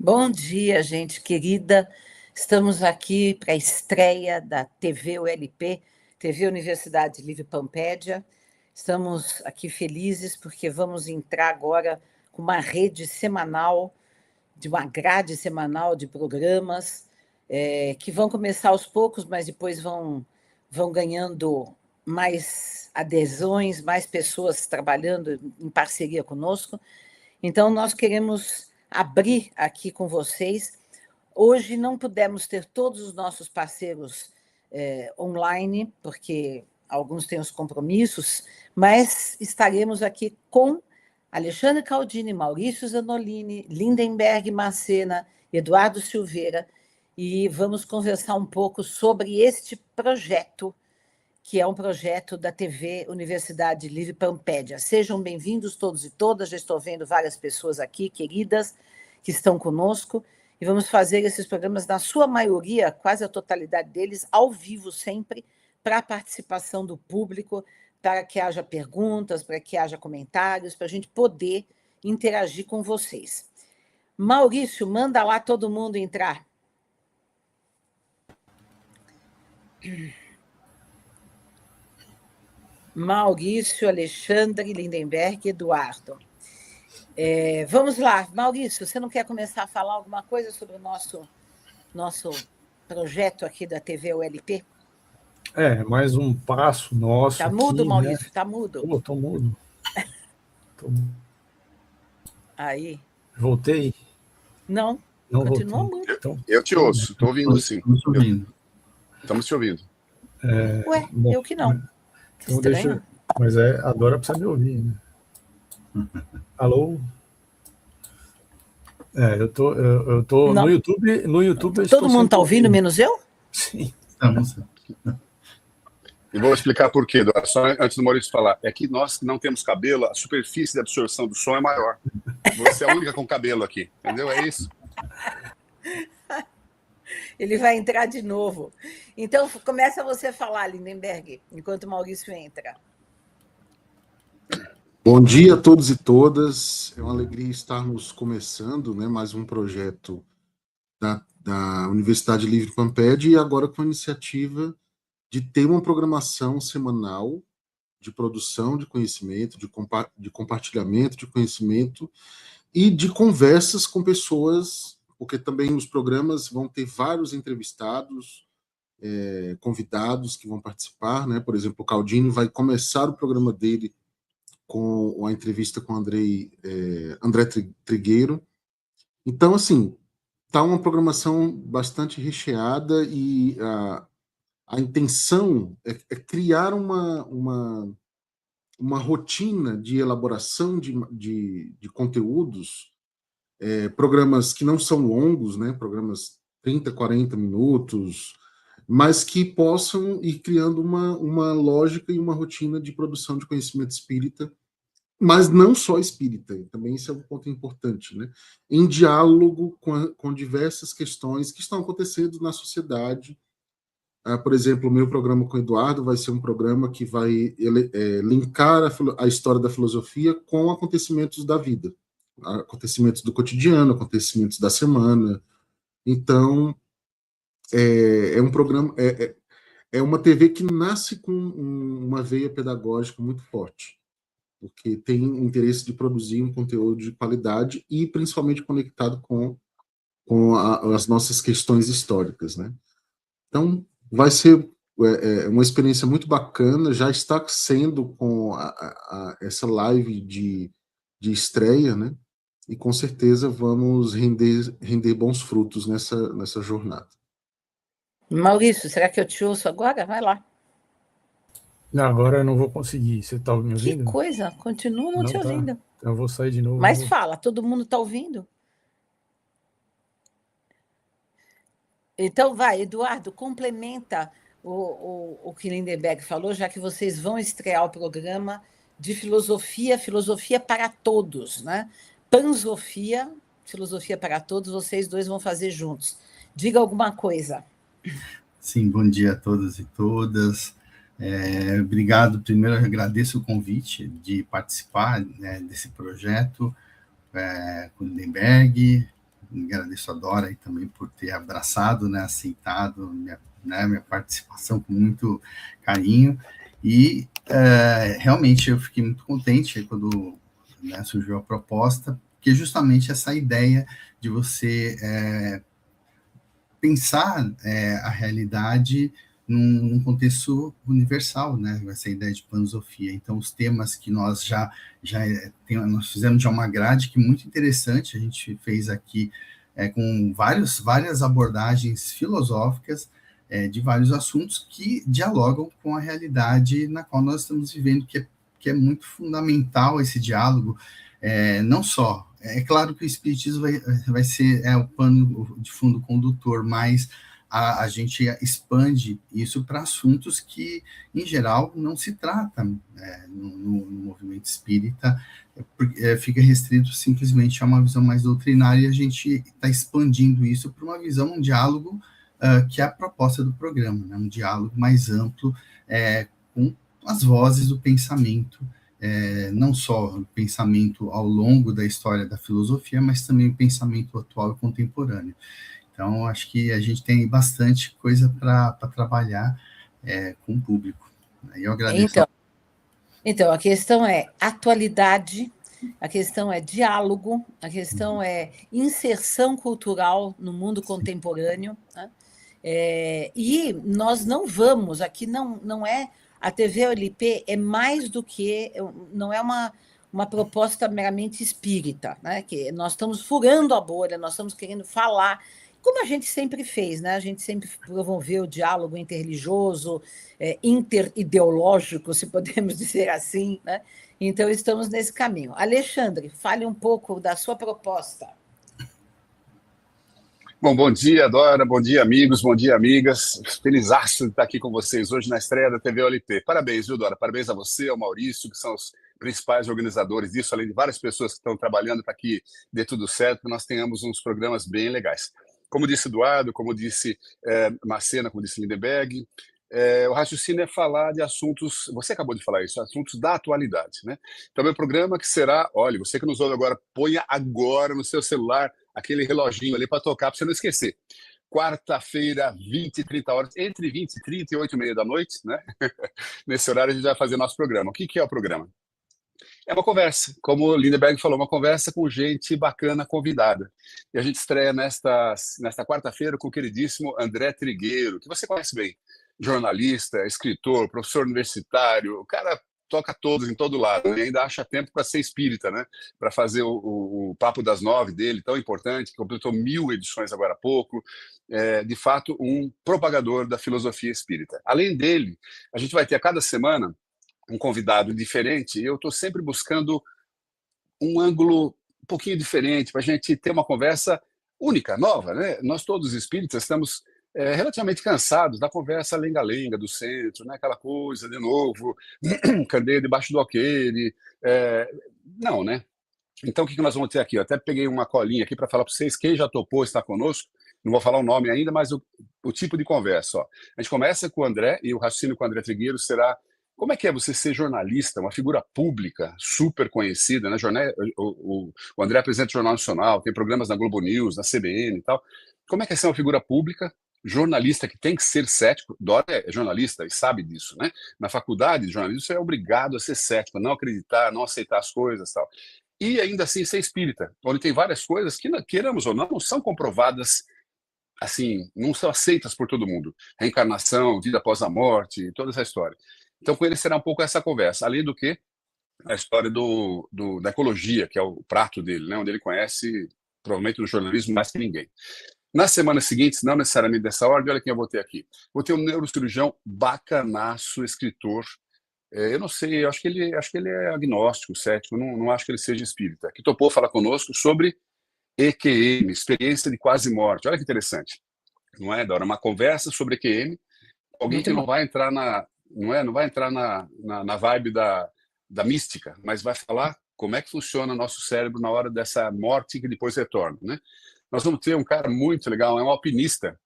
Bom dia, gente querida. Estamos aqui para a estreia da TV ULP, TV Universidade Livre Pampédia. Estamos aqui felizes porque vamos entrar agora com uma rede semanal, de uma grade semanal de programas, que vão começar aos poucos, mas depois vão ganhando mais adesões, mais pessoas trabalhando em parceria conosco. Então, nós queremos abrir aqui com vocês. Hoje não pudemos ter todos os nossos parceiros online, porque alguns têm os compromissos, mas estaremos aqui com Alexandre Caldini, Maurício Zanolini, Lindenberg Macena, Eduardo Silveira, e vamos conversar um pouco sobre este projeto, que é um projeto da TV Universidade Livre Pampédia. Sejam bem-vindos todos e todas, já estou vendo várias pessoas aqui, queridas, que estão conosco, e vamos fazer esses programas, na sua maioria, quase a totalidade deles, ao vivo sempre, para a participação do público, para que haja perguntas, para que haja comentários, para a gente poder interagir com vocês. Maurício, manda lá todo mundo entrar. Maurício, Alexandre, Lindenberg, Eduardo. Vamos lá, Maurício, você não quer começar a falar alguma coisa sobre o nosso projeto aqui da TV ULP? Mais um passo nosso. Está mudo, aqui, Maurício? né? Está mudo? Estou mudo. Aí. Voltei? Não continua mudo. Então, eu te ouço, estou ouvindo sim. Estamos te ouvindo. Estamos te ouvindo. Ué, bom, eu que não. Que então estranho. Mas agora precisa me ouvir, né? Alô? Eu tô no YouTube. No YouTube todo mundo está ouvindo, menos eu? Sim. Estamos. E vou explicar por quê, Eduardo, só antes do Maurício falar. É que nós que não temos cabelo, a superfície de absorção do som é maior. Você é a única com cabelo aqui, entendeu? É isso. Ele vai entrar de novo. Então, começa você a falar, Lindenberg, enquanto o Maurício entra. Bom dia a todos e todas. É uma alegria estarmos começando, né, mais um projeto da Universidade Livre Pampédia, e agora com a iniciativa de ter uma programação semanal de produção de conhecimento, de compartilhamento de conhecimento e de conversas com pessoas, porque também os programas vão ter vários entrevistados, convidados que vão participar, né? Por exemplo, o Caldini vai começar o programa dele com a entrevista com o André Trigueiro. Então, assim, está uma programação bastante recheada, e a intenção é criar uma rotina de elaboração de conteúdos, programas que não são longos, né, programas 30, 40 minutos, mas que possam ir criando uma lógica e uma rotina de produção de conhecimento espírita, mas não só espírita, também isso é um ponto importante, né, em diálogo com diversas questões que estão acontecendo na sociedade. Por exemplo, o meu programa com o Eduardo vai ser um programa que vai linkar a história da filosofia com acontecimentos da vida, acontecimentos do cotidiano, acontecimentos da semana. Então, é um programa, é uma TV que nasce com uma veia pedagógica muito forte, porque tem interesse de produzir um conteúdo de qualidade e principalmente conectado com as nossas questões históricas, né? Então, vai ser uma experiência muito bacana, já está sendo com essa live de estreia, né? E com certeza vamos render bons frutos nessa jornada. Maurício, será que eu te ouço agora? Vai lá. Não, agora eu não vou conseguir. Você está me ouvindo? Que coisa, continuo não te ouvindo. Então eu vou sair de novo. Mas fala, todo mundo está ouvindo? Então, vai, Eduardo, complementa o que Lindenberg falou, já que vocês vão estrear o programa de filosofia para todos, né? Pansofia, filosofia para todos, vocês dois vão fazer juntos. Diga alguma coisa. Sim, bom dia a todos e todas. Obrigado, primeiro eu agradeço o convite de participar, né, desse projeto com o Lindenberg, agradeço a Dora aí também por ter abraçado, né, aceitado minha participação com muito carinho, e realmente eu fiquei muito contente quando, né, surgiu a proposta, que é justamente essa ideia de você pensar a realidade num contexto universal, né? Essa ideia de pansofia. Então, os temas que nós nós fizemos já uma grade que é muito interessante, a gente fez aqui com várias abordagens filosóficas de vários assuntos que dialogam com a realidade na qual nós estamos vivendo, que é muito fundamental esse diálogo, não só. É claro que o espiritismo vai ser o pano de fundo condutor, mas a gente expande isso para assuntos que, em geral, não se tratam no movimento espírita, fica restrito simplesmente a uma visão mais doutrinária, e a gente está expandindo isso para uma visão, um diálogo que é a proposta do programa, né? Um diálogo mais amplo com as vozes do pensamento, não só o pensamento ao longo da história da filosofia, mas também o pensamento atual e contemporâneo. Então, acho que a gente tem bastante coisa para trabalhar com o público. Eu agradeço. Então, a questão é atualidade, a questão é diálogo, a questão é inserção cultural no mundo contemporâneo, né? E nós não vamos, aqui não é... A TV OLP é mais do que... Não é uma proposta meramente espírita, né? Que nós estamos furando a bolha, nós estamos querendo falar, como a gente sempre fez, né? A gente sempre promoveu o diálogo interreligioso, interideológico, se podemos dizer assim, né? Então, estamos nesse caminho. Alexandre, fale um pouco da sua proposta. Bom dia, Dora, bom dia, amigos, bom dia, amigas. Felizaço de estar aqui com vocês hoje na estreia da TV OLP. Parabéns, viu, Dora? Parabéns a você, ao Maurício, que são os principais organizadores disso, além de várias pessoas que estão trabalhando para que dê tudo certo, que nós tenhamos uns programas bem legais. Como disse Eduardo, como disse Macena, como disse Lindenberg, o raciocínio é falar de assuntos, você acabou de falar isso, assuntos da atualidade, né? Então, meu programa que será, olha, você que nos ouve agora, ponha agora no seu celular aquele reloginho ali para tocar, para você não esquecer. Quarta-feira, 20 e 30 horas, entre 20 e 30 e 8 e meia da noite, né? Nesse horário a gente vai fazer nosso programa. O que é o programa? É uma conversa, como o Lindenberg falou, uma conversa com gente bacana convidada. E a gente estreia nesta quarta-feira com o queridíssimo André Trigueiro, que você conhece bem. Jornalista, escritor, professor universitário, o cara toca todos em todo lado, e ainda acha tempo para ser espírita, né? Para fazer o Papo das 9 dele, tão importante, que completou 1000 edições agora há pouco. De fato, um propagador da filosofia espírita. Além dele, a gente vai ter a cada semana um convidado diferente, e eu estou sempre buscando um ângulo um pouquinho diferente, para a gente ter uma conversa única, nova, né? Nós todos espíritas estamos relativamente cansados da conversa lenga-lenga do centro, né? Aquela coisa, de novo, candeia debaixo do alqueire, não, né? Então, o que nós vamos ter aqui? Eu até peguei uma colinha aqui para falar para vocês quem já topou estar conosco, não vou falar o nome ainda, mas o tipo de conversa. Ó. A gente começa com o André, e o raciocínio com o André Trigueiro será: como é que é você ser jornalista, uma figura pública, super conhecida, né? O André apresenta o Jornal Nacional, tem programas na Globo News, na CBN e tal. Como é que é ser uma figura pública, jornalista que tem que ser cético? Dora é jornalista e sabe disso, né? Na faculdade de jornalismo você é obrigado a ser cético, a não acreditar, não aceitar as coisas e tal. E ainda assim ser espírita, onde tem várias coisas que, queiramos ou não, são comprovadas, assim, não são aceitas por todo mundo. Reencarnação, vida após a morte, toda essa história. Então, com ele será um pouco essa conversa. Além do que, a história da ecologia, que é o prato dele, né? Onde ele conhece, provavelmente, no jornalismo mais que ninguém. Nas semanas seguintes, não necessariamente dessa ordem, olha quem eu vou ter aqui. Vou ter um neurocirurgião bacanaço, escritor. Eu não sei, eu acho que ele é agnóstico, cético, não acho que ele seja espírita. Que topou falar conosco sobre EQM, experiência de quase morte. Olha que interessante. Não é, Dora? Uma conversa sobre EQM, alguém que não vai entrar não vai entrar na vibe da mística, mas vai falar como é que funciona o nosso cérebro na hora dessa morte que depois retorna, né? Nós vamos ter um cara muito legal, é um alpinista,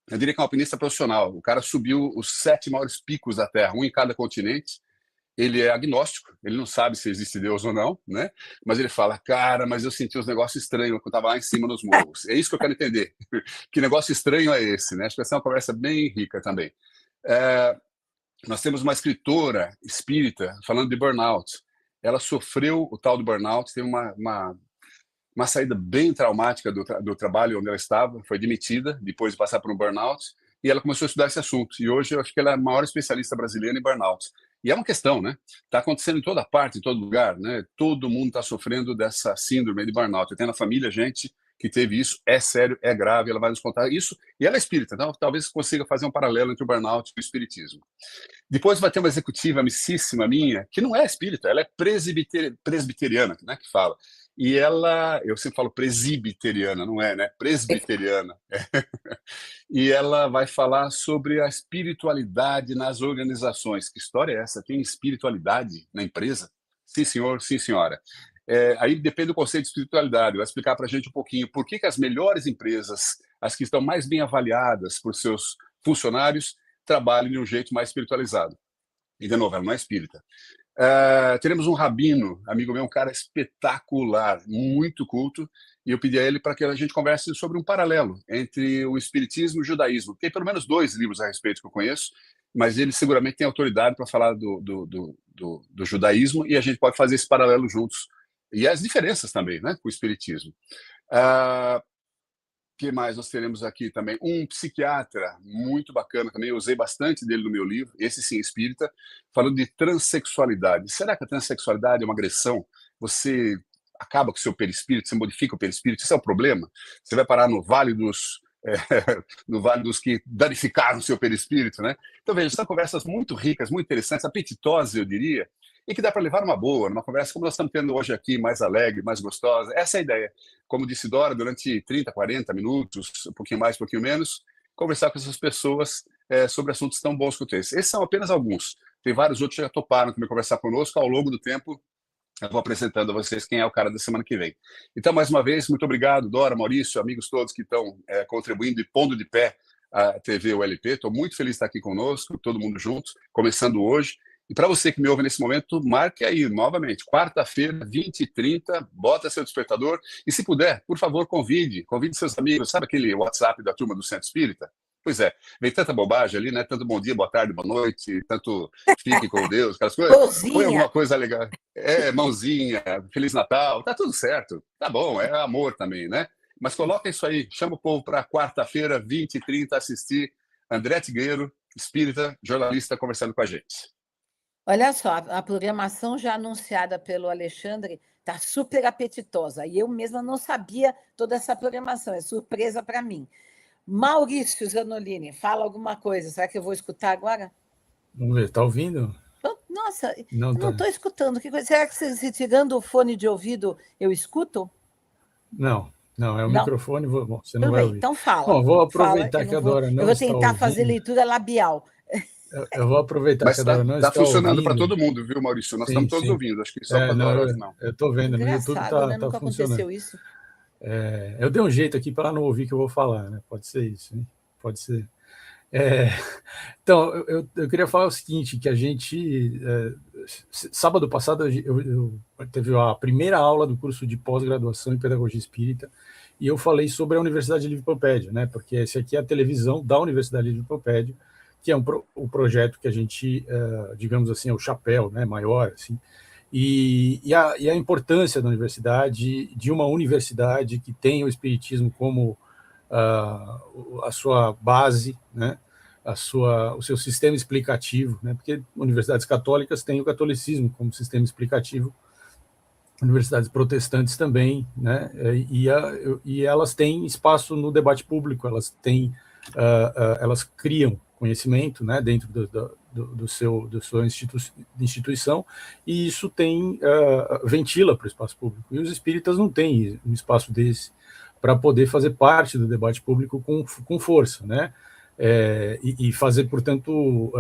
eu diria que é um alpinista profissional. O cara subiu os 7 maiores picos da Terra, um em cada continente, ele é agnóstico, ele não sabe se existe Deus ou não, né? Mas ele fala, cara, mas eu senti uns negócios estranhos quando eu estava lá em cima nos morros. É isso que eu quero entender. Que negócio estranho é esse, né? Acho que essa é uma conversa bem rica também. Nós temos uma escritora espírita falando de burnout. Ela sofreu o tal do burnout, teve uma saída bem traumática do trabalho onde ela estava, foi demitida depois de passar por um burnout, e ela começou a estudar esse assunto. E hoje eu acho que ela é a maior especialista brasileira em burnout. E é uma questão, né? Está acontecendo em toda parte, em todo lugar, né? Todo mundo está sofrendo dessa síndrome de burnout. Eu tenho na família gente que teve isso, é sério, é grave, ela vai nos contar isso, e ela é espírita, então talvez consiga fazer um paralelo entre o burnout e o espiritismo. Depois vai ter uma executiva amicíssima minha, que não é espírita, ela é presbiteriana, né, que fala. E ela, eu sempre falo presbiteriana, não é, né? Presbiteriana. E ela vai falar sobre a espiritualidade nas organizações. Que história é essa? Tem espiritualidade na empresa? Sim, senhor, sim, senhora. Aí depende do conceito de espiritualidade. Vai explicar para a gente um pouquinho por que as melhores empresas, as que estão mais bem avaliadas por seus funcionários, trabalham de um jeito mais espiritualizado. E, de novo, ela não é espírita. Teremos um rabino, amigo meu, um cara espetacular, muito culto, e eu pedi a ele para que a gente converse sobre um paralelo entre o espiritismo e o judaísmo. Tem pelo menos 2 livros a respeito que eu conheço, mas ele seguramente tem autoridade para falar do judaísmo, e a gente pode fazer esse paralelo juntos. E as diferenças também, né, com o espiritismo. Que mais nós teremos aqui também? Um psiquiatra muito bacana também, eu usei bastante dele no meu livro, esse sim, espírita, falando de transexualidade. Será que a transexualidade é uma agressão? Você acaba com o seu perispírito, você modifica o perispírito, isso é o problema? Você vai parar no vale dos que danificaram o seu perispírito, né? Então, veja, são conversas muito ricas, muito interessantes, apetitosas, eu diria, e que dá para levar uma boa, numa conversa como nós estamos tendo hoje aqui, mais alegre, mais gostosa. Essa é a ideia. Como disse Dora, durante 30, 40 minutos, um pouquinho mais, um pouquinho menos, conversar com essas pessoas sobre assuntos tão bons quanto esse. Esses são apenas alguns. Tem vários outros que já toparam também conversar conosco. Ao longo do tempo, eu vou apresentando a vocês quem é o cara da semana que vem. Então, mais uma vez, muito obrigado, Dora, Maurício, amigos todos que estão contribuindo e pondo de pé a TV ULP. Estou muito feliz de estar aqui conosco, todo mundo junto, começando hoje. E para você que me ouve nesse momento, marque aí, novamente, quarta-feira, 20h30, bota seu despertador. E se puder, por favor, convide seus amigos. Sabe aquele WhatsApp da turma do Centro Espírita? Pois é, vem tanta bobagem ali, né? Tanto bom dia, boa tarde, boa noite, tanto fique com Deus, aquelas coisas. Põe alguma coisa legal. Mãozinha, Feliz Natal, tá tudo certo. Tá bom, é amor também, né? Mas coloca isso aí, chama o povo para quarta-feira, 20h30, assistir André Tigueiro, espírita, jornalista, conversando com a gente. Olha só, a programação já anunciada pelo Alexandre está super apetitosa. E eu mesma não sabia toda essa programação, é surpresa para mim. Maurício Zanolini, fala alguma coisa. Será que eu vou escutar agora? Vamos ver, está ouvindo? Nossa, não, eu não estou escutando. Que coisa? Será que se tirando o fone de ouvido eu escuto? Não, é o microfone, bom, você não Tudo vai bem, ouvir. então fala. Bom, vou aproveitar fala, que a Dora não está ouvindo. Eu vou tentar fazer leitura labial. Eu vou aproveitar que a Dora não está ouvindo. Está funcionando para todo mundo, viu, Maurício? Nós estamos todos ouvindo, acho que só para a Dora não. Eu estou vendo, no YouTube está né? Nunca funcionando. Aconteceu isso. Eu dei um jeito aqui para ela não ouvir que eu vou falar, né? Pode ser isso, hein? Pode ser. Então, eu queria falar o seguinte, que a gente, sábado passado, eu teve a primeira aula do curso de pós-graduação em Pedagogia Espírita, e eu falei sobre a Universidade Livre Pampédia, né? Porque esse aqui é a televisão da Universidade Livre Pampédia, que é o projeto que a gente, digamos assim, é o chapéu, né, maior, assim, e a importância da universidade, de uma universidade que tem o espiritismo como a sua base, né, o seu sistema explicativo, né, porque universidades católicas têm o catolicismo como sistema explicativo, universidades protestantes também, né, e elas têm espaço no debate público, elas criam conhecimento, né, dentro do seu instituição, e isso ventila para o espaço público. E os espíritas não têm um espaço desse para poder fazer parte do debate público com força, né, e fazer, portanto,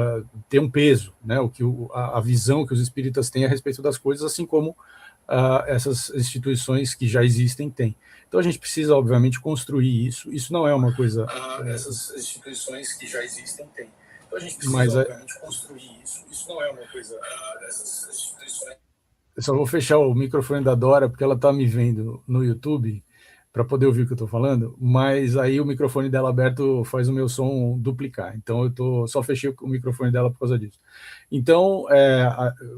ter um peso, né, a visão que os espíritas têm a respeito das coisas, assim como essas instituições que já existem têm. Então a gente precisa, obviamente, construir isso. Isso não é uma coisa... Essas instituições que já existem têm. Então a gente precisa, obviamente, construir isso. Isso não é uma coisa dessas instituições. Eu só vou fechar o microfone da Dora, porque ela está me vendo no YouTube, para poder ouvir o que eu estou falando, mas aí o microfone dela aberto faz o meu som duplicar. Então, só fechei o microfone dela por causa disso. Então,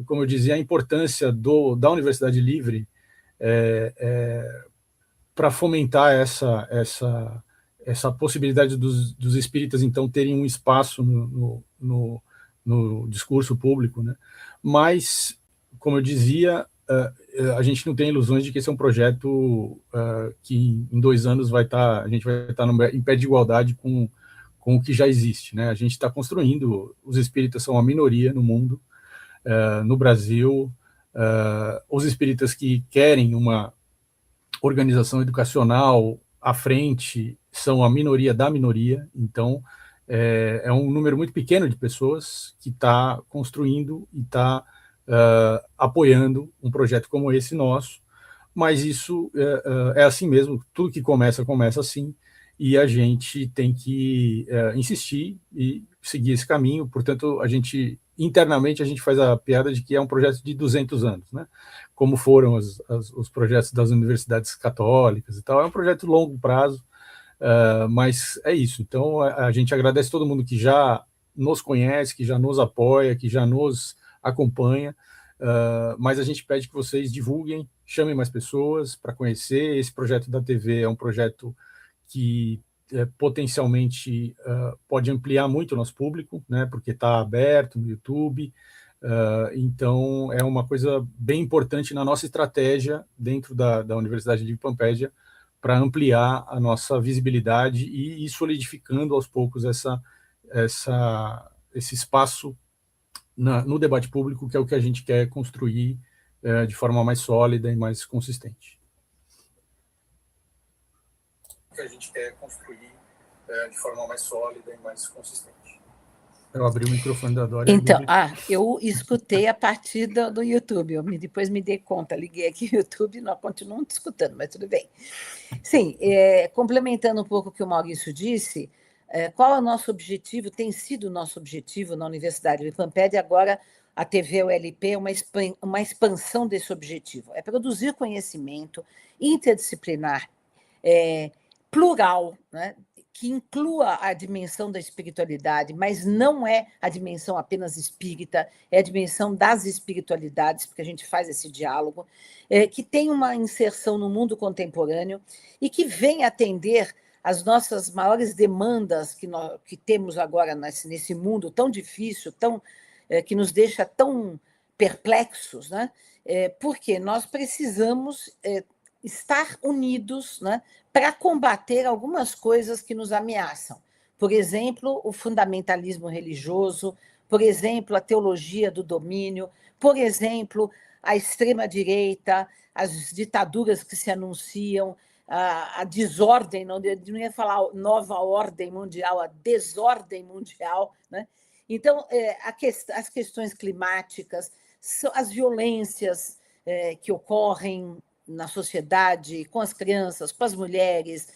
como eu dizia, a importância da Universidade Livre para fomentar essa possibilidade dos espíritas, então, terem um espaço no discurso público, né? Mas, como eu dizia, a gente não tem ilusões de que esse é um projeto que em 2 anos a gente vai estar em pé de igualdade com o que já existe, né? A gente está construindo, os espíritas são uma minoria no mundo, no Brasil, os espíritas que querem uma organização educacional à frente são a minoria da minoria, então é um número muito pequeno de pessoas que está construindo e está apoiando um projeto como esse nosso, mas isso é assim mesmo, tudo que começa assim, e a gente tem que insistir e seguir esse caminho. Portanto, internamente a gente faz a piada de que é um projeto de 200 anos, né? Como foram os projetos das universidades católicas e tal. É um projeto de longo prazo, mas é isso. Então, a gente agradece todo mundo que já nos conhece, que já nos apoia, que já nos acompanha, mas a gente pede que vocês divulguem, chamem mais pessoas para conhecer. Esse projeto da TV é um projeto que potencialmente pode ampliar muito o nosso público, né, porque está aberto no YouTube, então é uma coisa bem importante na nossa estratégia dentro da Universidade de Pampédia para ampliar a nossa visibilidade e ir solidificando aos poucos esse espaço no debate público, que é o que a gente quer construir de forma mais sólida e mais consistente. Que a gente quer construir de forma mais sólida e mais consistente. Eu abri o microfone da Dora. Então, eu escutei a partir do YouTube, depois me dei conta, liguei aqui no YouTube, nós continuamos escutando, mas tudo bem. Sim, complementando um pouco o que o Maurício disse, qual é o nosso objetivo, tem sido o nosso objetivo na Universidade de Pampédia, agora a TV ULP é uma expansão desse objetivo, é produzir conhecimento interdisciplinar, plural, né, que inclua a dimensão da espiritualidade, mas não é a dimensão apenas espírita, é a dimensão das espiritualidades, porque a gente faz esse diálogo, que tem uma inserção no mundo contemporâneo e que vem atender as nossas maiores demandas que temos agora nesse mundo tão difícil, que nos deixa tão perplexos, né? Porque nós precisamos estar unidos, né, para combater algumas coisas que nos ameaçam. Por exemplo, o fundamentalismo religioso, por exemplo, a teologia do domínio, por exemplo, a extrema-direita, as ditaduras que se anunciam, a desordem, não ia falar nova ordem mundial, a desordem mundial, né? Então, as questões climáticas, as violências que ocorrem na sociedade, com as crianças, com as mulheres,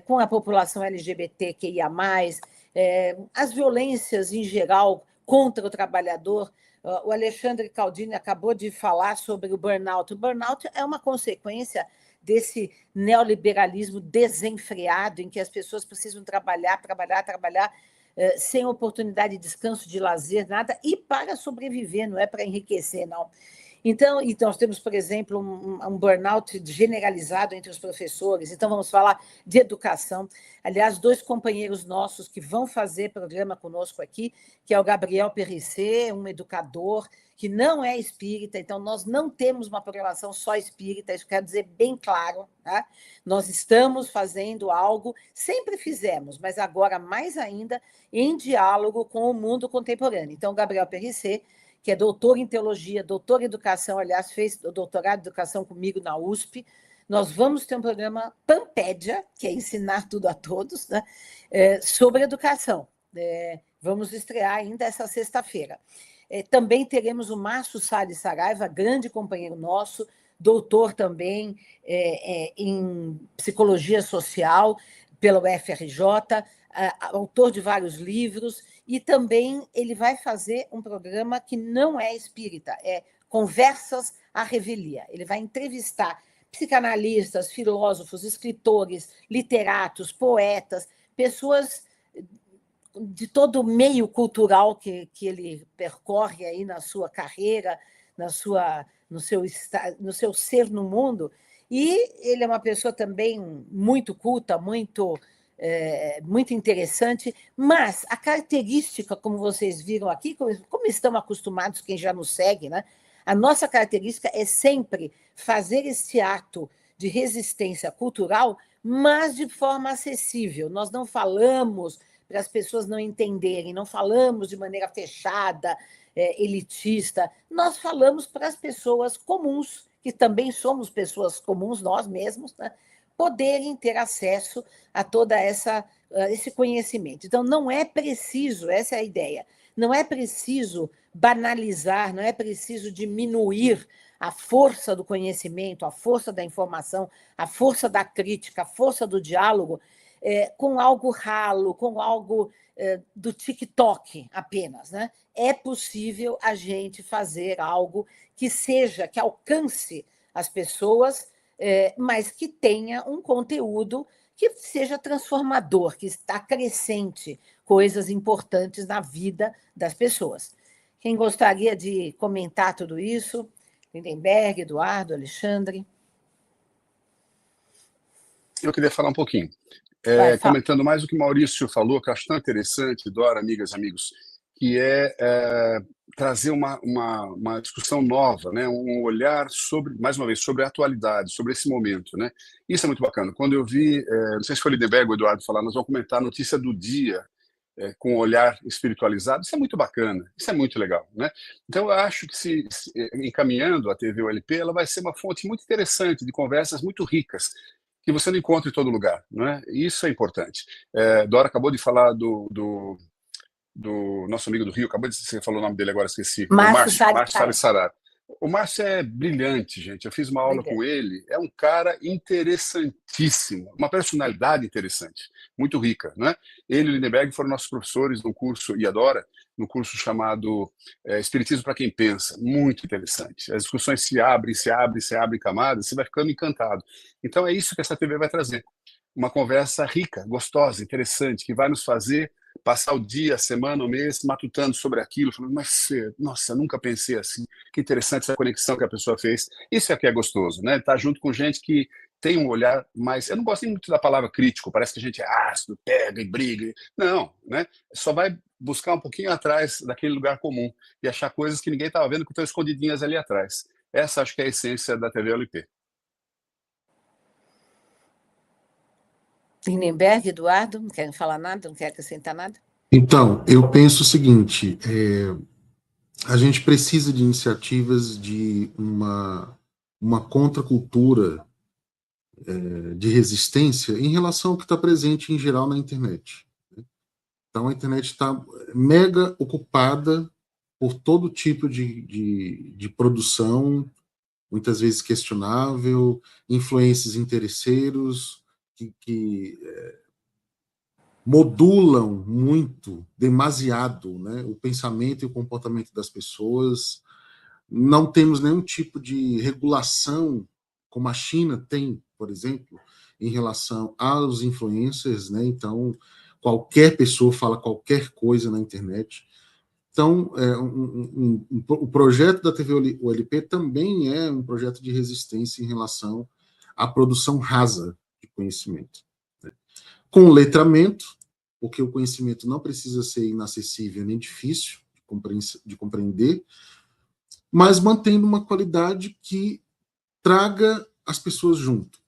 com a população LGBTQIA+, as violências em geral contra o trabalhador. O Alexandre Caldini acabou de falar sobre o burnout. O burnout é uma consequência desse neoliberalismo desenfreado, em que as pessoas precisam trabalhar, sem oportunidade de descanso, de lazer, nada, e para sobreviver, não é para enriquecer, não. Então, nós temos, por exemplo, um burnout generalizado entre os professores. Então, vamos falar de educação. Aliás, 2 companheiros nossos que vão fazer programa conosco aqui, que é o Gabriel Perricê, um educador que não é espírita. Então, nós não temos uma programação só espírita, isso quero dizer bem claro, tá? Nós estamos fazendo algo, sempre fizemos, mas agora mais ainda, em diálogo com o mundo contemporâneo. Então, o Gabriel Perricê, que é doutor em teologia, doutor em educação, aliás, fez o doutorado em educação comigo na USP. Nós vamos ter um programa Pampédia, que é ensinar tudo a todos, né, sobre educação. Vamos estrear ainda essa sexta-feira. Também teremos o Márcio Salles Saraiva, grande companheiro nosso, doutor também em psicologia social pela UFRJ, autor de vários livros, E também ele vai fazer um programa que não é espírita, é Conversas à Revelia. Ele vai entrevistar psicanalistas, filósofos, escritores, literatos, poetas, pessoas de todo o meio cultural que ele percorre aí na sua carreira, no seu ser no mundo. E ele é uma pessoa também muito culta, muito interessante, mas a característica, como vocês viram aqui, como estão acostumados quem já nos segue, né? A nossa característica é sempre fazer esse ato de resistência cultural, mas de forma acessível. Nós não falamos para as pessoas não entenderem, não falamos de maneira fechada, elitista, nós falamos para as pessoas comuns, que também somos pessoas comuns, nós mesmos, né? Poderem ter acesso a toda esse conhecimento. Então, não é preciso, essa é a ideia, não é preciso banalizar, não é preciso diminuir a força do conhecimento, a força da informação, a força da crítica, a força do diálogo, com algo ralo, com algo do TikTok apenas, né? É possível a gente fazer algo que alcance as pessoas, mas que tenha um conteúdo que seja transformador, que acrescente coisas importantes na vida das pessoas. Quem gostaria de comentar tudo isso? Lindenberg, Eduardo, Alexandre? Eu queria falar um pouquinho. Comentando mais o que o Maurício falou, que eu acho tão interessante, Dora, amigas e amigos, que trazer uma discussão nova, né? Um olhar mais uma vez, sobre a atualidade, sobre esse momento, né? Isso é muito bacana. Quando eu vi, não sei se foi o Lindenberg ou o Eduardo falar, nós vamos comentar a notícia do dia, com um olhar espiritualizado, isso é muito bacana, isso é muito legal, né? Então, eu acho que encaminhando a TV ULP, ela vai ser uma fonte muito interessante de conversas muito ricas, que você não encontra em todo lugar, não é? Isso é importante. Dora acabou de falar do nosso amigo do Rio, você falou o nome dele agora, esqueci. Márcio Salles Saraiva. O Márcio é brilhante, gente. Eu fiz uma aula com ele. É um cara interessantíssimo, uma personalidade interessante, muito rica, né? Ele e o Lindenberg foram nossos professores no curso, e Adora, no curso chamado Espiritismo para Quem Pensa. Muito interessante. As discussões se abrem camadas, você vai ficando encantado. Então é isso que essa TV vai trazer. Uma conversa rica, gostosa, interessante, que vai nos fazer passar o dia, a semana, o mês, matutando sobre aquilo, falando, mas, nossa, nunca pensei assim, que interessante essa conexão que a pessoa fez. Isso é que é gostoso, né? Estar junto com gente que tem um olhar mais... Eu não gosto nem muito da palavra crítico, parece que a gente é ácido, pega e briga. Não, né? Só vai buscar um pouquinho atrás daquele lugar comum e achar coisas que ninguém estava vendo que estão escondidinhas ali atrás. Essa acho que é a essência da TV ULP. Lindenberg, Eduardo, não querem falar nada, não querem acrescentar nada? Então, eu penso o seguinte, a gente precisa de iniciativas de uma contracultura de resistência em relação ao que está presente em geral na internet. Então, a internet está mega ocupada por todo tipo de produção, muitas vezes questionável, influências interesseiros, que modulam muito, demasiado, né, o pensamento e o comportamento das pessoas. Não temos nenhum tipo de regulação, como a China tem, por exemplo, em relação aos influencers, né? Então, qualquer pessoa fala qualquer coisa na internet. Então, o projeto da TV ULP também é um projeto de resistência em relação à produção rasa de conhecimento, né? Com letramento, porque o conhecimento não precisa ser inacessível nem difícil de compreender, mas mantendo uma qualidade que traga as pessoas junto,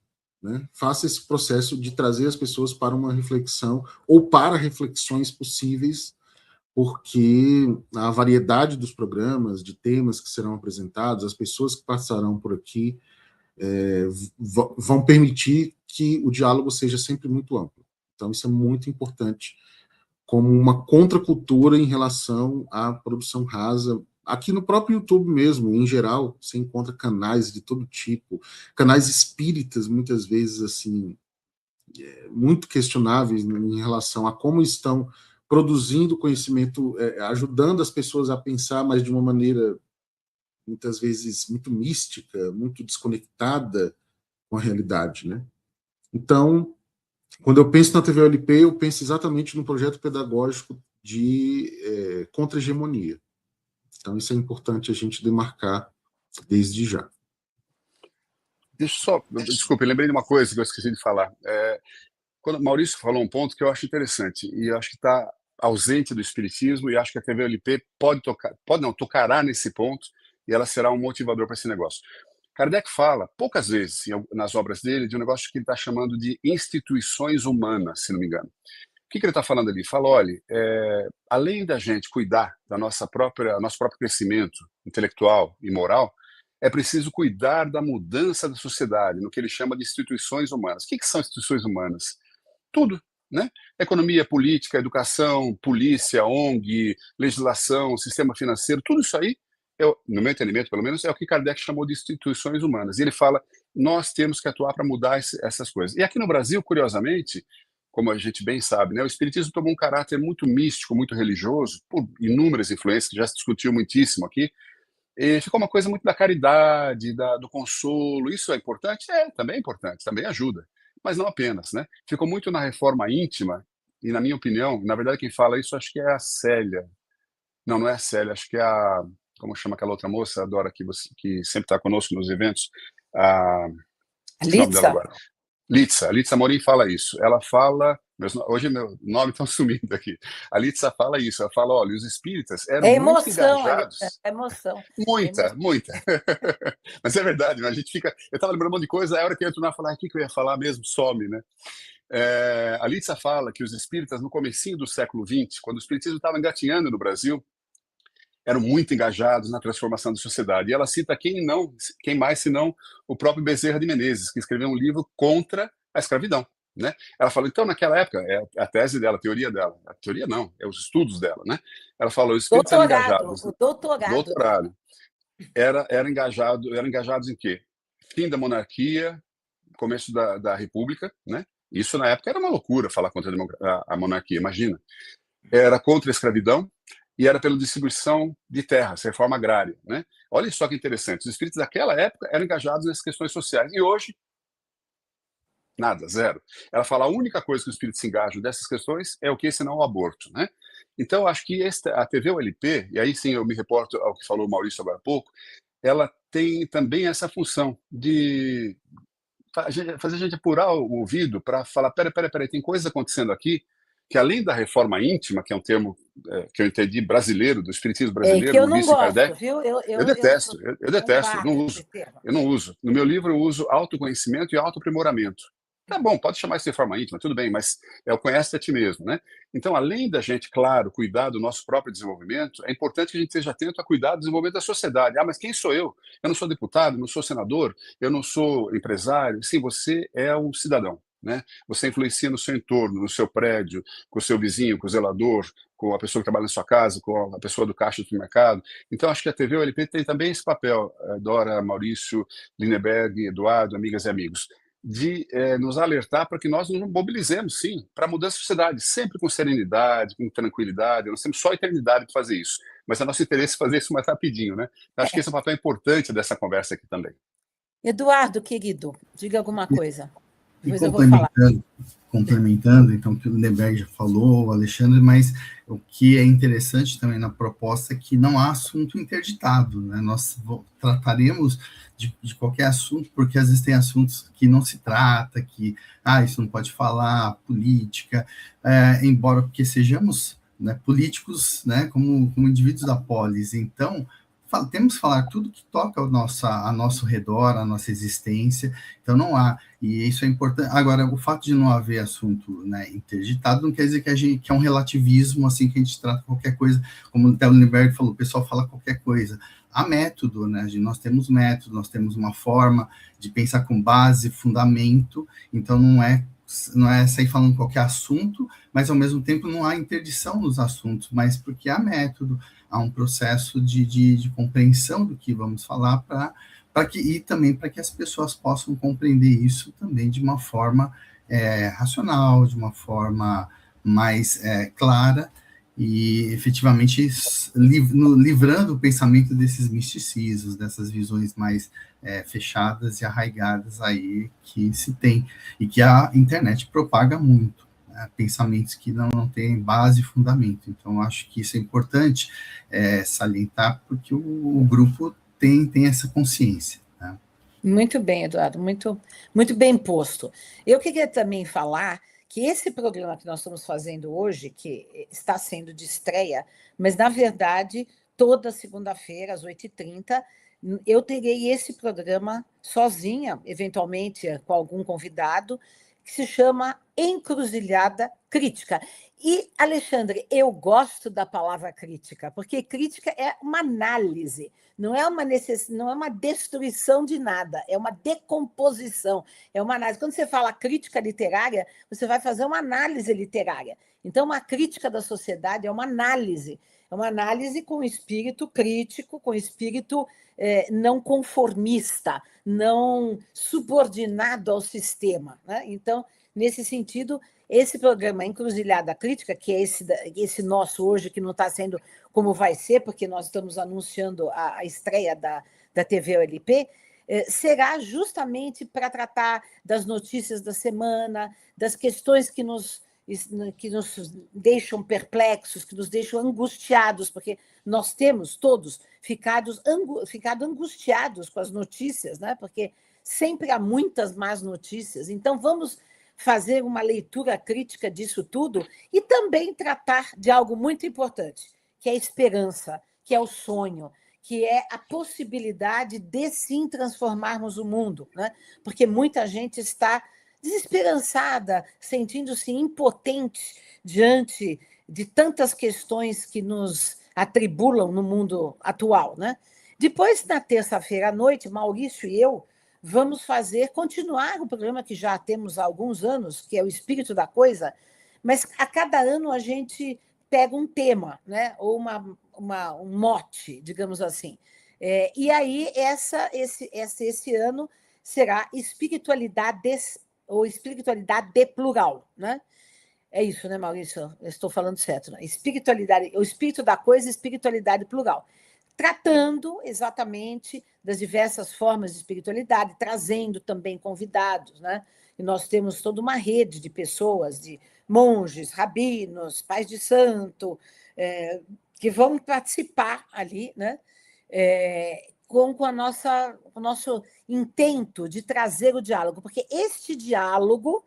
né? Faça esse processo de trazer as pessoas para uma reflexão ou para reflexões possíveis, porque a variedade dos programas, de temas que serão apresentados, as pessoas que passarão por aqui, vão permitir que o diálogo seja sempre muito amplo. Então, isso é muito importante, como uma contracultura em relação à produção rasa. Aqui no próprio YouTube mesmo, em geral, você encontra canais de todo tipo, canais espíritas, muitas vezes, assim, muito questionáveis em relação a como estão produzindo conhecimento, ajudando as pessoas a pensar, mas de uma maneira, muitas vezes, muito mística, muito desconectada com a realidade, né? Então, quando eu penso na TVOLP, eu penso exatamente no projeto pedagógico de contra-hegemonia. Então, isso é importante a gente demarcar desde já. Deixa eu só, desculpe, lembrei de uma coisa que eu esqueci de falar. Quando o Maurício falou um ponto que eu acho interessante, e eu acho que está ausente do espiritismo, e acho que a TVOLP tocará nesse ponto, e ela será um motivador para esse negócio. Kardec fala, poucas vezes, nas obras dele, de um negócio que ele está chamando de instituições humanas, se não me engano. O que ele está falando ali? Fala, olha, além da gente cuidar da nosso próprio crescimento intelectual e moral, é preciso cuidar da mudança da sociedade, no que ele chama de instituições humanas. O que são instituições humanas? Tudo, né? Economia, política, educação, polícia, ONG, legislação, sistema financeiro, tudo isso aí, no meu entendimento, pelo menos, é o que Kardec chamou de instituições humanas. E ele fala, nós temos que atuar para mudar essas coisas. E aqui no Brasil, curiosamente, como a gente bem sabe, né, o espiritismo tomou um caráter muito místico, muito religioso, por inúmeras influências, que já se discutiu muitíssimo aqui, e ficou uma coisa muito da caridade, do consolo. Isso é importante? Também é importante, também ajuda, mas não apenas, né? Ficou muito na reforma íntima, e na minha opinião, na verdade quem fala isso acho que é a Célia. Não é a Célia, acho que é a... Como chama aquela outra moça, Adora, que sempre está conosco nos eventos? A Litsa? Litsa Morim fala isso. Ela fala... Hoje meu nome está sumindo aqui. A Litsa fala isso. Ela fala, olha, os espíritas eram muito engajados. É emoção. Muita. Mas é verdade, né? A gente fica... Eu estava lembrando um monte de coisa, a hora que eu entro na falar, o que eu ia falar mesmo? Some, né? A Litsa fala que os espíritas, no comecinho do século XX, quando o espiritismo estava engatinhando no Brasil, eram muito engajados na transformação da sociedade. E ela cita quem mais senão o próprio Bezerra de Menezes, que escreveu um livro contra a escravidão, né? Ela fala, então, naquela época, a tese dela, a teoria dela, a teoria não, os estudos dela, né? Ela falou, os espíritos eram engajados. O doutorado. Eram engajados em quê? Fim da monarquia, começo da república, né? Isso, na época, era uma loucura falar contra a monarquia, imagina. Era contra a escravidão, e era pela distribuição de terras, reforma agrária, né? Olha só que interessante, os espíritos daquela época eram engajados nessas questões sociais, e hoje, nada, zero. Ela fala, a única coisa que os espíritos se engajam dessas questões é o que, senão o aborto, né? Então, acho que a TVOLP, e aí sim eu me reporto ao que falou o Maurício agora há pouco, ela tem também essa função de fazer a gente apurar o ouvido para falar, peraí, tem coisas acontecendo aqui que além da reforma íntima, que é um termo que eu entendi brasileiro, do espiritismo brasileiro, que eu não gosto, Kardec, viu? Eu detesto, eu não uso. No meu livro eu uso autoconhecimento e autoaprimoramento. Tá bom, pode chamar isso de reforma íntima, tudo bem, mas é o conhece a ti mesmo, né? Então, além da gente, claro, cuidar do nosso próprio desenvolvimento, é importante que a gente esteja atento a cuidar do desenvolvimento da sociedade. Mas quem sou eu? Eu não sou deputado, não sou senador, eu não sou empresário. Sim, você é um cidadão, né? Você influencia no seu entorno, no seu prédio, com o seu vizinho, com o zelador, com a pessoa que trabalha na sua casa, com a pessoa do caixa do supermercado. Então, acho que a TVOLP tem também esse papel, Dora, Maurício, Lineberg, Eduardo, amigas e amigos, de nos alertar para que nós nos mobilizemos, sim, para mudar a sociedade, sempre com serenidade, com tranquilidade. Nós temos só a eternidade para fazer isso, mas é nosso interesse fazer isso mais rapidinho, né? Acho que esse é um papel importante dessa conversa aqui também. Eduardo, querido, diga alguma coisa. Depois eu vou falar. Complementando, então, o que o Lindeberg já falou, o Alexandre, mas o que é interessante também na proposta é que não há assunto interditado, né? Nós trataremos de qualquer assunto, porque às vezes tem assuntos que não se trata, que, isso não pode falar, política, embora porque sejamos, né, políticos, né, como indivíduos da polis, então, temos que falar tudo que toca ao nosso redor, a nossa existência, então não há, e isso é importante. Agora, o fato de não haver assunto, né, interditado não quer dizer que é um relativismo, assim, que a gente trata qualquer coisa, como o Lindeberg falou, o pessoal fala qualquer coisa. Há método, né, nós temos método, nós temos uma forma de pensar com base, fundamento, então não é sair falando qualquer assunto, mas ao mesmo tempo não há interdição nos assuntos, mas porque há método, há um processo de compreensão do que vamos falar e também para que as pessoas possam compreender isso também de uma forma racional, de uma forma mais clara, e efetivamente livrando o pensamento desses misticismos, dessas visões mais fechadas e arraigadas aí que se tem, e que a internet propaga muito, né? Pensamentos que não têm base e fundamento. Então, acho que isso é importante salientar, porque o grupo tem essa consciência, né? Muito bem, Eduardo, muito, muito bem posto. Eu queria também falar que esse programa que nós estamos fazendo hoje, que está sendo de estreia, mas, na verdade, toda segunda-feira, às 8h30, eu terei esse programa sozinha, eventualmente com algum convidado, que se chama Encruzilhada Crítica. E, Alexandre, eu gosto da palavra crítica, porque crítica é uma análise, não é uma destruição de nada, é uma decomposição, é uma análise. Quando você fala crítica literária, você vai fazer uma análise literária. Então, uma crítica da sociedade é uma análise com espírito crítico, com espírito não conformista, não subordinado ao sistema, né? Então, nesse sentido, esse programa Encruzilhada Crítica, que é esse nosso hoje, que não está sendo como vai ser, porque nós estamos anunciando a estreia da TV OLP, será justamente para tratar das notícias da semana, das questões que nos deixam perplexos, que nos deixam angustiados, porque nós temos todos ficado angustiados com as notícias, né? Porque sempre há muitas más notícias. Então, vamos fazer uma leitura crítica disso tudo e também tratar de algo muito importante, que é a esperança, que é o sonho, que é a possibilidade de, sim, transformarmos o mundo, né? Porque muita gente está desesperançada, sentindo-se impotente diante de tantas questões que nos atribulam no mundo atual, né? Depois, na terça-feira à noite, Maurício e eu vamos continuar o programa que já temos há alguns anos, que é o Espírito da Coisa, mas a cada ano a gente pega um tema, né? Ou um mote, digamos assim. E aí, esse ano será espiritualidade de plural, né? É isso, né, Maurício? Eu estou falando certo, né? Espiritualidade, o espírito da coisa, espiritualidade plural. Tratando exatamente das diversas formas de espiritualidade, trazendo também convidados, né? E nós temos toda uma rede de pessoas, de monges, rabinos, pais de santo, que vão participar ali, né? Com o nosso intento de trazer o diálogo, porque este diálogo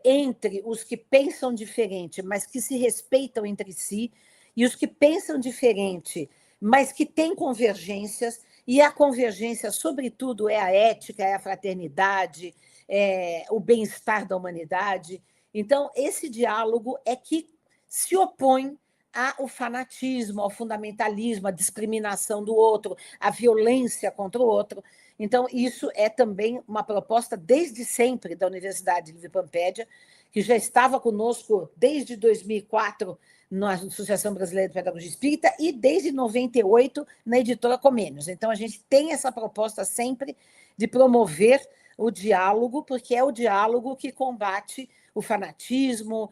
entre os que pensam diferente, mas que se respeitam entre si, e os que pensam diferente, mas que têm convergências, e a convergência, sobretudo, é a ética, é a fraternidade, é o bem-estar da humanidade. Então, esse diálogo é que se opõe ao fanatismo, ao fundamentalismo, à discriminação do outro, à violência contra o outro. Então, isso é também uma proposta desde sempre da Universidade Livre Pampédia, que já estava conosco desde 2004 na Associação Brasileira de Pedagogia Espírita e desde 98 na Editora Comênios. Então, a gente tem essa proposta sempre de promover o diálogo, porque é o diálogo que combate o fanatismo,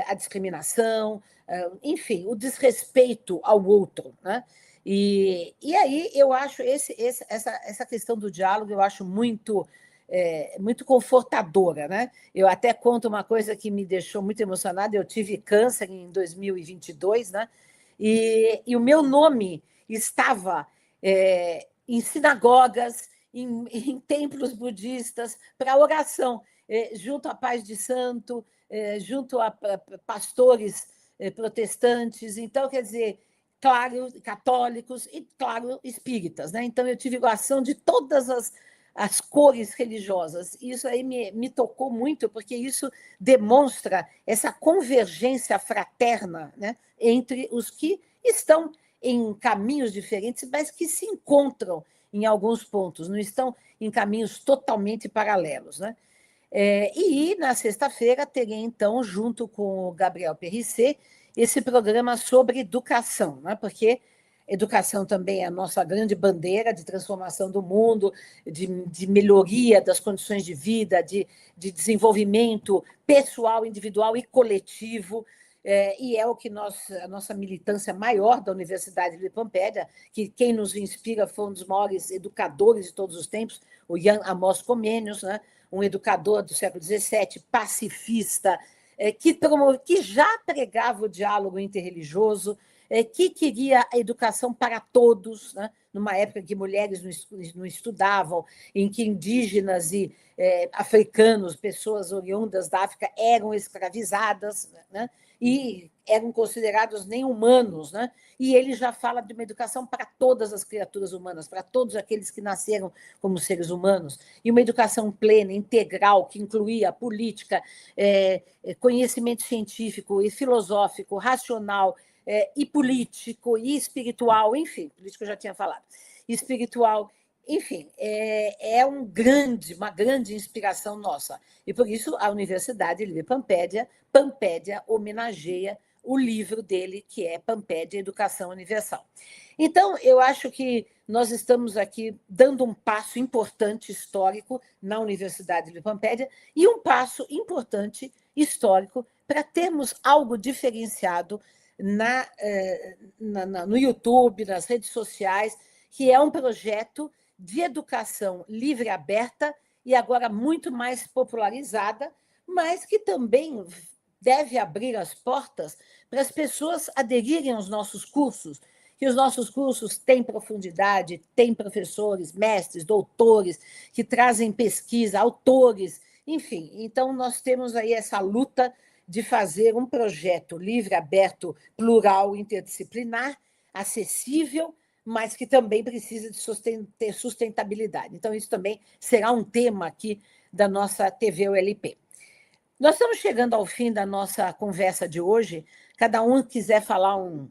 a discriminação, enfim, o desrespeito ao outro, né? E aí eu acho essa questão do diálogo, eu acho muito confortadora, né? Eu até conto uma coisa que me deixou muito emocionada. Eu tive câncer em 2022, né? E o meu nome estava em sinagogas, em templos budistas, para oração, junto a pais de santo, junto a pastores protestantes. Então, quer dizer, claro, católicos e, claro, espíritas, né? Então, eu tive oração de todas as cores religiosas. Isso aí me tocou muito, porque isso demonstra essa convergência fraterna, né, entre os que estão em caminhos diferentes, mas que se encontram em alguns pontos, não estão em caminhos totalmente paralelos, né? E na sexta-feira terei, então, junto com o Gabriel Perricet, esse programa sobre educação, né? Porque educação também é a nossa grande bandeira de transformação do mundo, de melhoria das condições de vida, de desenvolvimento pessoal, individual e coletivo. e é o que a nossa militância maior da Universidade de Pampédia, que quem nos inspira foi um dos maiores educadores de todos os tempos, o Jan Amos Comenius, né? Um educador do século XVII, pacifista, que já pregava o diálogo interreligioso, que queria a educação para todos, né? Numa época em que mulheres não estudavam, em que indígenas e africanos, pessoas oriundas da África, eram escravizadas, né? E eram considerados nem humanos, né? E ele já fala de uma educação para todas as criaturas humanas, para todos aqueles que nasceram como seres humanos, e uma educação plena, integral, que incluía política, conhecimento científico e filosófico, racional, e político, e espiritual, enfim, político eu já tinha falado, espiritual, enfim, uma grande inspiração nossa. E por isso a Universidade Livre Pampédia homenageia o livro dele, que é Pampédia, Educação Universal. Então, eu acho que nós estamos aqui dando um passo importante histórico na Universidade de Pampédia e um passo importante histórico para termos algo diferenciado no YouTube, nas redes sociais, que é um projeto de educação livre e aberta e agora muito mais popularizada, mas que também deve abrir as portas para as pessoas aderirem aos nossos cursos, que os nossos cursos têm profundidade, têm professores, mestres, doutores, que trazem pesquisa, autores, enfim. Então, nós temos aí essa luta de fazer um projeto livre, aberto, plural, interdisciplinar, acessível, mas que também precisa de ter sustentabilidade. Então, isso também será um tema aqui da nossa TV ULP. Nós estamos chegando ao fim da nossa conversa de hoje. Cada um quiser falar um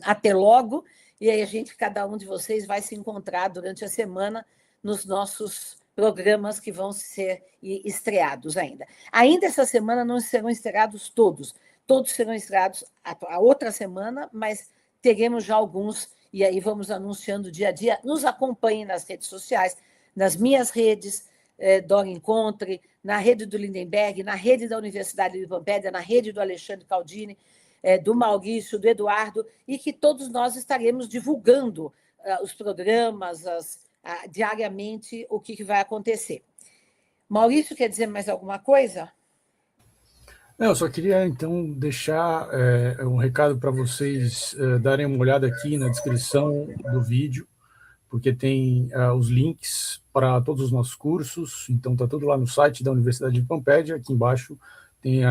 até logo, e aí cada um de vocês vai se encontrar durante a semana nos nossos programas que vão ser estreados ainda. Ainda essa semana não serão estreados todos serão estreados a outra semana, mas teremos já alguns, e aí vamos anunciando dia a dia. Nos acompanhem nas redes sociais, nas minhas redes, Dora Encontre, na rede do Lindenberg, na rede da Universidade de Pampédia, na rede do Alexandre Caldini, do Maurício, do Eduardo, e que todos nós estaremos divulgando os programas, diariamente, o que vai acontecer. Maurício, quer dizer mais alguma coisa? Não, eu só queria, então, deixar um recado para vocês darem uma olhada aqui na descrição do vídeo, porque tem os links para todos os nossos cursos, então está tudo lá no site da Universidade de Pampédia, aqui embaixo tem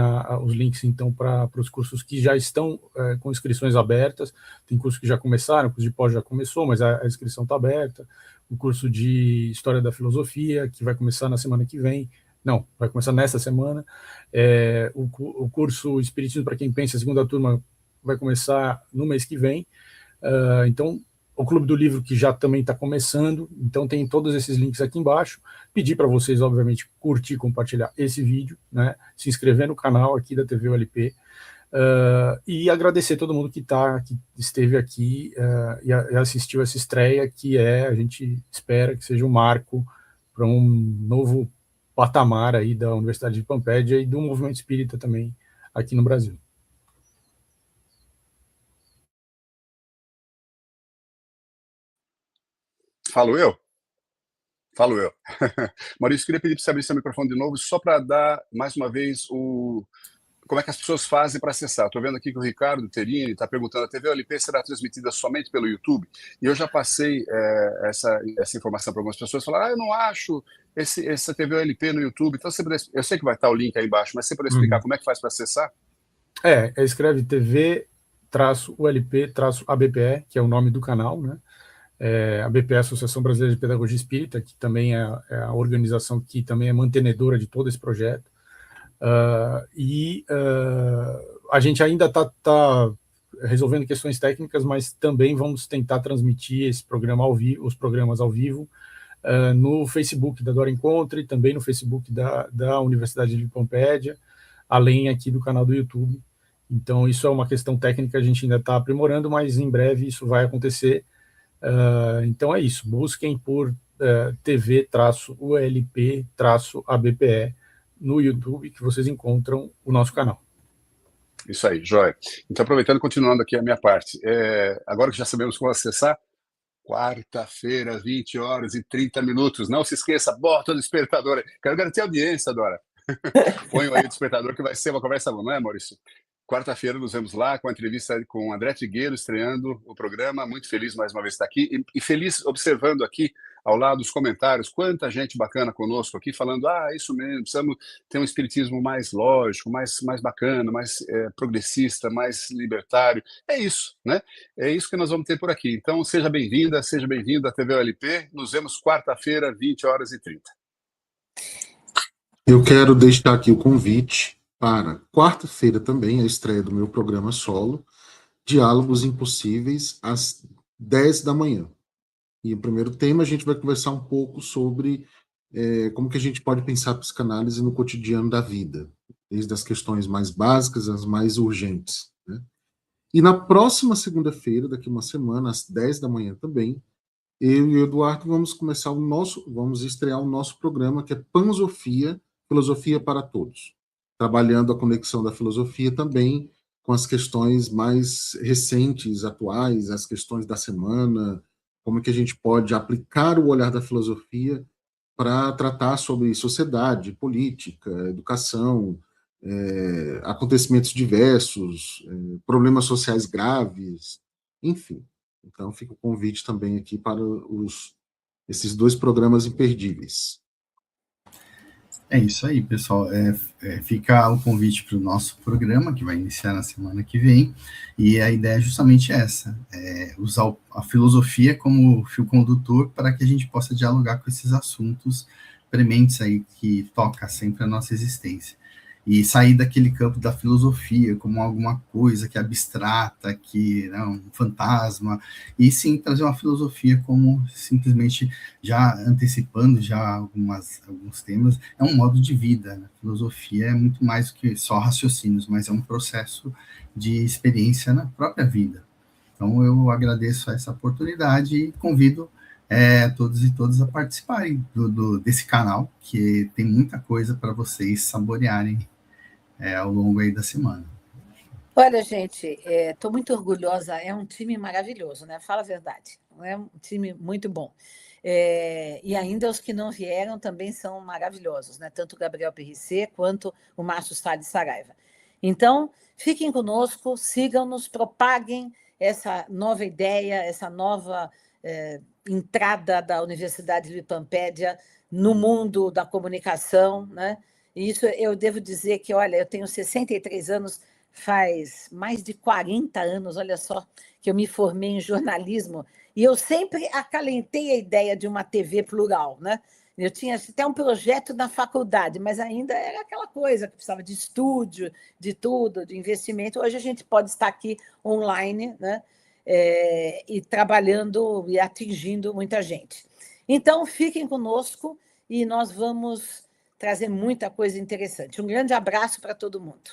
os links, então, para os cursos que já estão com inscrições abertas, tem cursos que já começaram, o curso de pós já começou, mas a inscrição está aberta, o curso de História da Filosofia, que vai começar na semana que vem, não, vai começar nessa semana, o curso Espiritismo para quem pensa, a segunda turma, vai começar no mês que vem, então, o Clube do Livro, que já também está começando, então tem todos esses links aqui embaixo. Pedir para vocês, obviamente, curtir, compartilhar esse vídeo, né? Se inscrever no canal aqui da TV ULP, e agradecer todo mundo que esteve aqui e assistiu essa estreia, que a gente espera que seja um marco para um novo patamar aí da Universidade de Pampédia e do movimento espírita também aqui no Brasil. Falo eu? Falo eu. Maurício, queria pedir para você abrir seu microfone de novo, só para dar, mais uma vez, como é que as pessoas fazem para acessar. Estou vendo aqui que o Ricardo Terini está perguntando, a TV ULP será transmitida somente pelo YouTube? E eu já passei essa informação para algumas pessoas, falaram, eu não acho essa TV ULP no YouTube. Então, eu sei que vai estar o link aí embaixo, mas você pode explicar como é que faz para acessar? Escreve TV-ULP-ABPE, que é o nome do canal, né? A ABPE, Associação Brasileira de Pedagogia Espírita, que também é a organização que também é mantenedora de todo esse projeto. A gente ainda está resolvendo questões técnicas, mas também vamos tentar transmitir esse programa os programas ao vivo, no Facebook da Dora Encontre, também no Facebook da Universidade de Pampédia, além aqui do canal do YouTube. Então, isso é uma questão técnica que a gente ainda está aprimorando, mas em breve isso vai acontecer. Então é isso, busquem por TV-ULP-ABPE no YouTube, que vocês encontram o nosso canal. Isso aí, joia. Então, aproveitando, continuando aqui a minha parte. Agora que já sabemos como acessar, quarta-feira, 20h30. Não se esqueça, bota o despertador aí. Quero garantir a audiência, Dora. Põe aí o despertador, que vai ser uma conversa boa, não é, Maurício? Quarta-feira nos vemos lá com a entrevista com o André Trigueiro, estreando o programa. Muito feliz mais uma vez de estar aqui. E feliz observando aqui, ao lado, os comentários, quanta gente bacana conosco aqui, falando, isso mesmo, precisamos ter um espiritismo mais lógico, mais bacana, mais progressista, mais libertário. É isso, né? É isso que nós vamos ter por aqui. Então, seja bem-vinda, seja bem-vindo à TV OLP. Nos vemos quarta-feira, 20h30. Eu quero deixar aqui o convite para quarta-feira também, a estreia do meu programa solo, Diálogos Impossíveis, às 10 da manhã. E o primeiro tema, a gente vai conversar um pouco sobre como que a gente pode pensar a psicanálise no cotidiano da vida, desde as questões mais básicas às mais urgentes, né? E na próxima segunda-feira, daqui uma semana, às 10 da manhã também, eu e o Eduardo vamos estrear o nosso programa, que é Pansofia, Filosofia para Todos, trabalhando a conexão da filosofia também com as questões mais recentes, atuais, as questões da semana, como é que a gente pode aplicar o olhar da filosofia para tratar sobre sociedade, política, educação, acontecimentos diversos, problemas sociais graves, enfim. Então, fica o convite também aqui para esses 2 programas imperdíveis. É isso aí, pessoal. Fica o convite para o nosso programa, que vai iniciar na semana que vem, e a ideia é justamente essa, usar a filosofia como fio condutor para que a gente possa dialogar com esses assuntos prementes aí, que toca sempre a nossa existência. E sair daquele campo da filosofia como alguma coisa que é abstrata, que é um fantasma, e sim trazer uma filosofia como simplesmente, já antecipando já alguns temas, é um modo de vida, né? Filosofia é muito mais do que só raciocínios, mas é um processo de experiência na própria vida. Então eu agradeço essa oportunidade e convido todos e todas a participarem desse canal, que tem muita coisa para vocês saborearem ao longo aí da semana. Olha, gente, estou muito orgulhosa, é um time maravilhoso, né? Fala a verdade, é um time muito bom. E ainda os que não vieram também são maravilhosos, né? Tanto o Gabriel Perricê quanto o Márcio Salles Saraiva. Então, fiquem conosco, sigam-nos, propaguem essa nova ideia, essa nova entrada da Universidade Livre Pampédia no mundo da comunicação, né? E isso eu devo dizer que, olha, eu tenho 63 anos, faz mais de 40 anos, olha só, que eu me formei em jornalismo, e eu sempre acalentei a ideia de uma TV plural, né? Eu tinha até um projeto na faculdade, mas ainda era aquela coisa que precisava de estúdio, de tudo, de investimento. Hoje a gente pode estar aqui online, né? E trabalhando e atingindo muita gente. Então, fiquem conosco e nós vamos trazer muita coisa interessante. Um grande abraço para todo mundo.